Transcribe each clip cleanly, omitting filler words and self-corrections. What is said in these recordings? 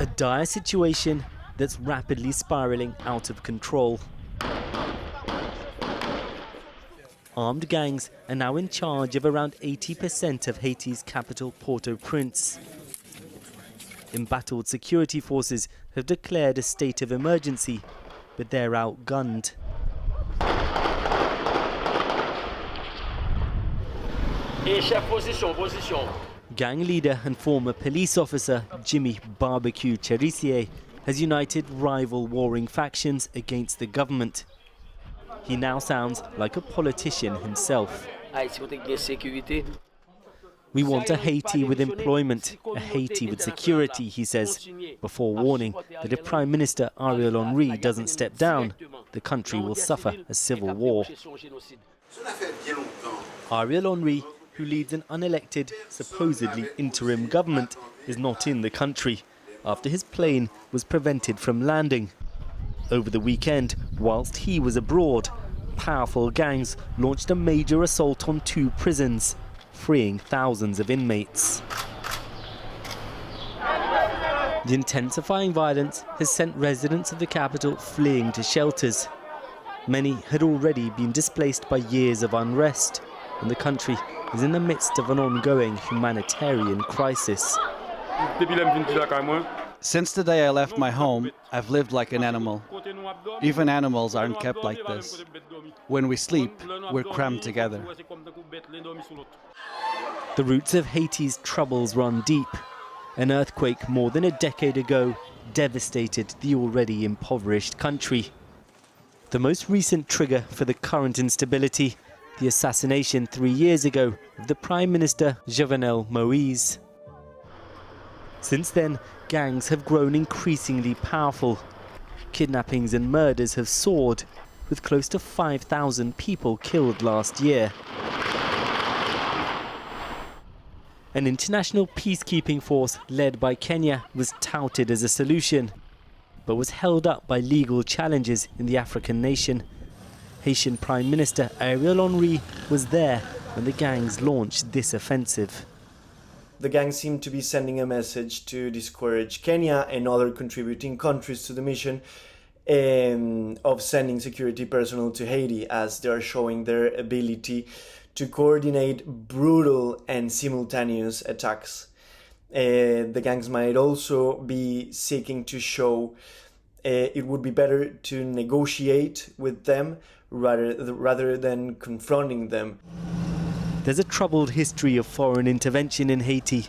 A dire situation that's rapidly spiraling out of control. Armed gangs are now in charge of around 80% of Haiti's capital, Port-au-Prince. Embattled security forces have declared a state of emergency, but they're outgunned. Gang leader and former police officer Jimmy Barbecue Cherissier has united rival warring factions against the government. He now sounds like a politician himself. We want a Haiti with employment, a Haiti with security, he says, before warning that if Prime Minister Ariel Henry doesn't step down, the country will suffer a civil war. Ariel Henry, who leads an unelected, supposedly interim government, is not in the country after his plane was prevented from landing. Over the weekend, whilst he was abroad, powerful gangs launched a major assault on 2 prisons, freeing thousands of inmates. The intensifying violence has sent residents of the capital fleeing to shelters. Many had already been displaced by years of unrest, and the country is in the midst of an ongoing humanitarian crisis. Since the day I left my home, I've lived like an animal. Even animals aren't kept like this. When we sleep, we're crammed together. The roots of Haiti's troubles run deep. An earthquake more than a decade ago devastated the already impoverished country. The most recent trigger for the current instability, the assassination 3 years ago of the Prime Minister Jovenel Moïse. Since then, gangs have grown increasingly powerful. Kidnappings and murders have soared, with close to 5,000 people killed last year. An international peacekeeping force led by Kenya was touted as a solution, but was held up by legal challenges in the African nation. Haitian Prime Minister Ariel Henry was there when the gangs launched this offensive. The gangs seem to be sending a message to discourage Kenya and other contributing countries to the mission of sending security personnel to Haiti, as they are showing their ability to coordinate brutal and simultaneous attacks. The gangs might also be seeking to show it would be better to negotiate with them rather than confronting them. There's a troubled history of foreign intervention in Haiti,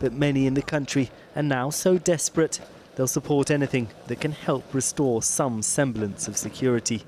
but many in the country are now so desperate they'll support anything that can help restore some semblance of security.